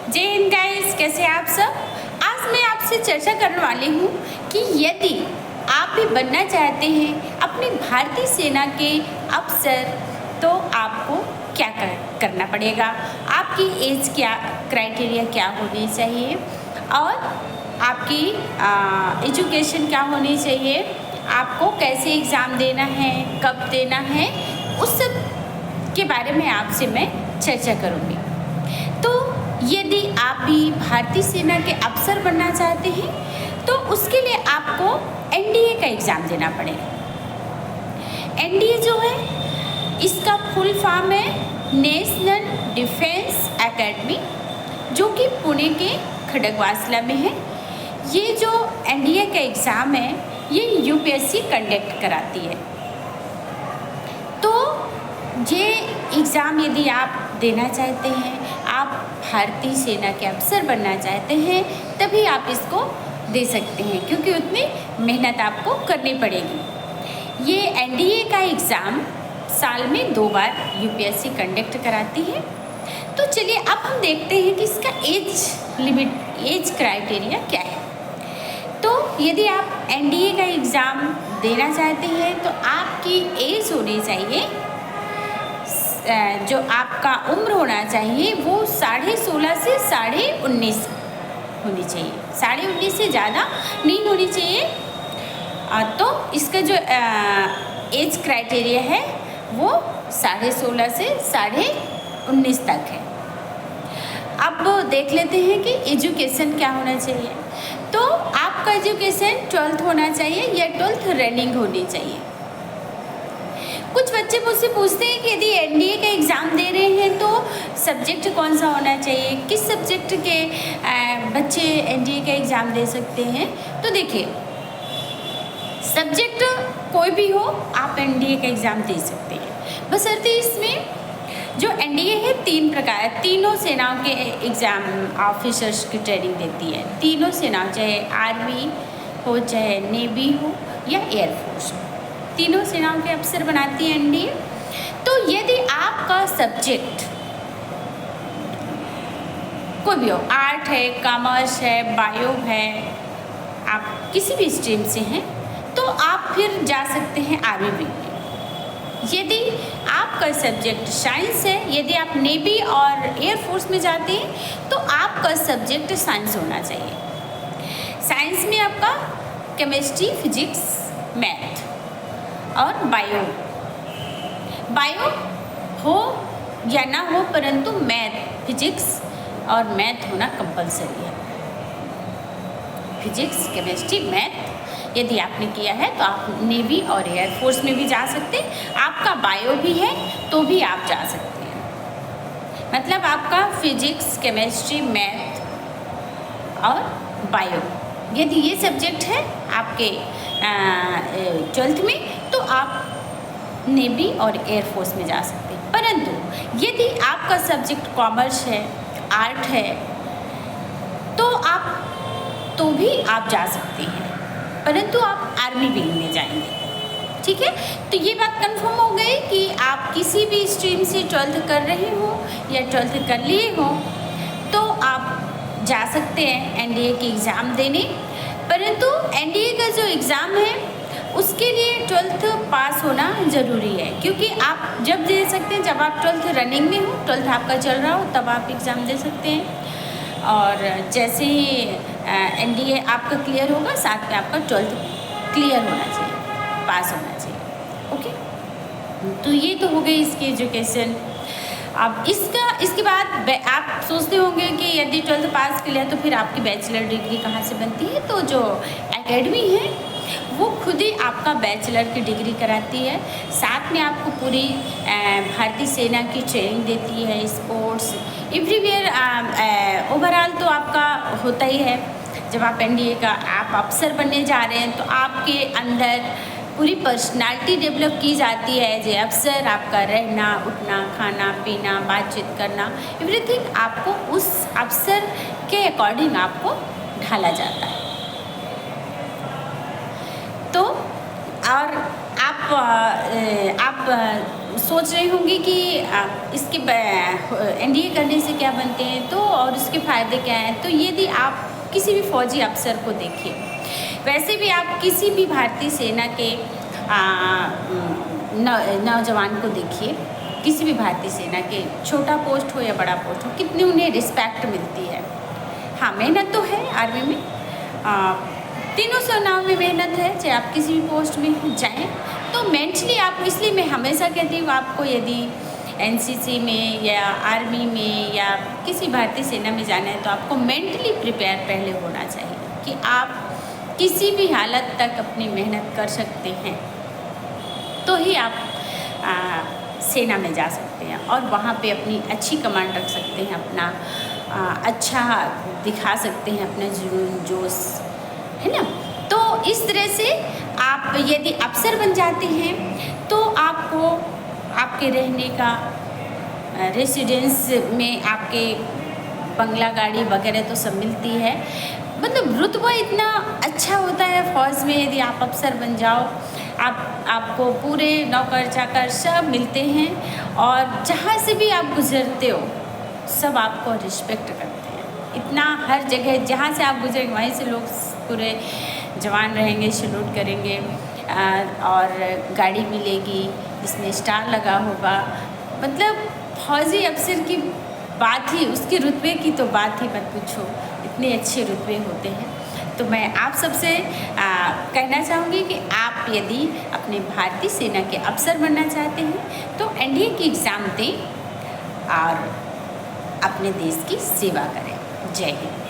जय हिंद गाइस, कैसे हैं आप सब। आज मैं आपसे चर्चा करने वाली हूँ कि यदि आप भी बनना चाहते हैं अपनी भारतीय सेना के अफसर तो आपको क्या करना पड़ेगा, आपकी एज क्या, क्राइटेरिया क्या होनी चाहिए और आपकी एजुकेशन क्या होनी चाहिए, आपको कैसे एग्ज़ाम देना है, कब देना है, उस सब के बारे में आपसे मैं चर्चा करूँगी। तो यदि आप भी भारतीय सेना के अफसर बनना चाहते हैं तो उसके लिए आपको एनडीए का एग्ज़ाम देना पड़ेगा। एनडीए जो है इसका फुल फॉर्म है नेशनल डिफेंस एकेडमी, जो कि पुणे के खड़गवासला में है। ये जो एनडीए का एग्ज़ाम है ये यूपीएससी कंडक्ट कराती है। तो ये एग्ज़ाम यदि आप देना चाहते हैं, आप भारतीय सेना के अफसर बनना चाहते हैं, तभी आप इसको दे सकते हैं, क्योंकि उतनी मेहनत आपको करनी पड़ेगी। ये एनडीए का एग्ज़ाम साल में 2 बार यूपीएससी कंडक्ट कराती है। तो चलिए अब हम देखते हैं कि इसका एज लिमिट, एज क्राइटेरिया क्या है। तो यदि आप एनडीए का एग्ज़ाम देना चाहते हैं तो आपकी एज होनी चाहिए, जो आपका उम्र होना चाहिए वो 16.5 से 19.5 होनी चाहिए। 19.5 से ज़्यादा नहीं होनी चाहिए। तो इसका जो एज क्राइटेरिया है वो 16.5 से 19.5 तक है। अब देख लेते हैं कि एजुकेशन क्या होना चाहिए। तो आपका एजुकेशन 12th होना चाहिए या 12th रनिंग होनी चाहिए। कुछ बच्चे मुझसे पूछते हैं कि यदि एनडीए का एग्ज़ाम दे रहे हैं तो सब्जेक्ट कौन सा होना चाहिए, किस सब्जेक्ट के बच्चे एनडीए का एग्ज़ाम दे सकते हैं। तो देखिए, सब्जेक्ट कोई भी हो आप एनडीए का एग्ज़ाम दे सकते हैं, बशर्ते इसमें जो एनडीए है 3 प्रकार, तीनों सेनाओं के एग्ज़ाम ऑफिसर्स की ट्रेनिंग देती है। तीनों सेनाओं, चाहे आर्मी हो, चाहे नेवी हो या एयरफोर्स हो, तीनों सेनाओं के अफसर बनाती है एनडीए। तो यदि आपका सब्जेक्ट कोई भी हो, आर्ट है, कॉमर्स है, बायो है, आप किसी भी स्ट्रीम से हैं, तो आप फिर जा सकते हैं आर्मी में। यदि आपका सब्जेक्ट साइंस है, यदि आप नेवी और एयरफोर्स में जाते हैं तो आपका सब्जेक्ट साइंस होना चाहिए। साइंस में आपका केमिस्ट्री, फिजिक्स, मैथ और बायो हो या ना हो, परंतु मैथ, फिजिक्स और मैथ होना कंपलसरी है। फिजिक्स, केमिस्ट्री, मैथ यदि आपने किया है तो आप नेवी और एयरफोर्स में भी जा सकते हैं। आपका बायो भी है तो भी आप जा सकते हैं। मतलब आपका फिजिक्स, केमिस्ट्री, मैथ और बायो, यदि ये सब्जेक्ट है आपके 12th में तो आप नेवी और एयरफोर्स में जा सकते हैं। परंतु यदि आपका सब्जेक्ट कॉमर्स है, आर्ट है, तो भी आप जा सकते हैं, परंतु आप आर्मी विंग में जाएंगे। ठीक है, तो ये बात कंफर्म हो गई कि आप किसी भी स्ट्रीम से 12th कर रहे हो या 12th कर लिए हो तो आप जा सकते हैं एनडीए के एग्ज़ाम देने। परंतु एनडीए का जो एग्ज़ाम है उसके लिए 12th पास होना ज़रूरी है, क्योंकि आप जब दे सकते हैं जब आप 12th रनिंग में हो, 12th आपका चल रहा हो, तब आप एग्ज़ाम दे सकते हैं। और जैसे ही एनडीए आपका क्लियर होगा, साथ में आपका 12th क्लियर होना चाहिए, पास होना चाहिए। ओके, तो ये तो हो गई इसकी एजुकेशन। अब इसके बाद आप सोचते होंगे कि यदि 12th पास कर लिया तो फिर आपकी बैचलर डिग्री कहाँ से बनती है। तो जो एकेडमी है वो खुद ही आपका बैचलर की डिग्री कराती है, साथ में आपको पूरी भारतीय सेना की ट्रेनिंग देती है, स्पोर्ट्स एवरीवेयर, ओवरऑल तो आपका होता ही है। जब आप एनडीए का आप अफसर बनने जा रहे हैं तो आपके अंदर पूरी पर्सनालिटी डेवलप की जाती है। जो अफसर, आपका रहना, उठना, खाना पीना, बातचीत करना, एवरीथिंग आपको उस अफसर के अकॉर्डिंग आपको ढाला जाता है। तो और आप सोच रहे होंगे कि इसके एनडीए करने से क्या बनते हैं, तो और उसके फ़ायदे क्या हैं, तो यदि आप किसी भी फौजी अफसर को देखिए, वैसे भी आप किसी भी भारतीय सेना के नौजवान को देखिए, किसी भी भारतीय सेना के छोटा पोस्ट हो या बड़ा पोस्ट हो, कितनी उन्हें रिस्पेक्ट मिलती है। हाँ, मेहनत तो है आर्मी में, तीनों सेनाओं में मेहनत है, चाहे आप किसी भी पोस्ट में जाएं। तो मेंटली आप, इसलिए मैं हमेशा कहती हूँ आपको यदि एनसीसी में या आर्मी में या किसी भारतीय सेना में जाना है तो आपको मेंटली प्रिपेयर पहले होना चाहिए कि आप किसी भी हालत तक अपनी मेहनत कर सकते हैं, तो ही आप सेना में जा सकते हैं और वहाँ पे अपनी अच्छी कमांड रख सकते हैं, अपना अच्छा दिखा सकते हैं, अपना जुनून जोश, है ना। तो इस तरह से आप यदि अफसर बन जाते हैं तो आपको आपके रहने का रेसिडेंस में आपके बंगला गाड़ी वगैरह तो सब मिलती है, मतलब रुतबा इतना अच्छा होता है फ़ौज में। यदि आप अफसर बन जाओ, आपको पूरे नौकर चाकर सब मिलते हैं और जहाँ से भी आप गुज़रते हो सब आपको रिस्पेक्ट करते हैं। इतना हर जगह जहाँ से आप गुजरेंगे वहीं से लोग पूरे जवान रहेंगे, सैल्यूट करेंगे और गाड़ी मिलेगी जिसमें स्टार लगा होगा। मतलब फौजी अफसर की बात ही, उसके रुतबे की तो बात ही मत पूछो, इतने अच्छे रुतबे होते हैं। तो मैं आप सबसे कहना चाहूँगी कि आप यदि अपने भारतीय सेना के अफसर बनना चाहते हैं तो एनडीए की एग्ज़ाम दें और अपने देश की सेवा करें। जय हिंद।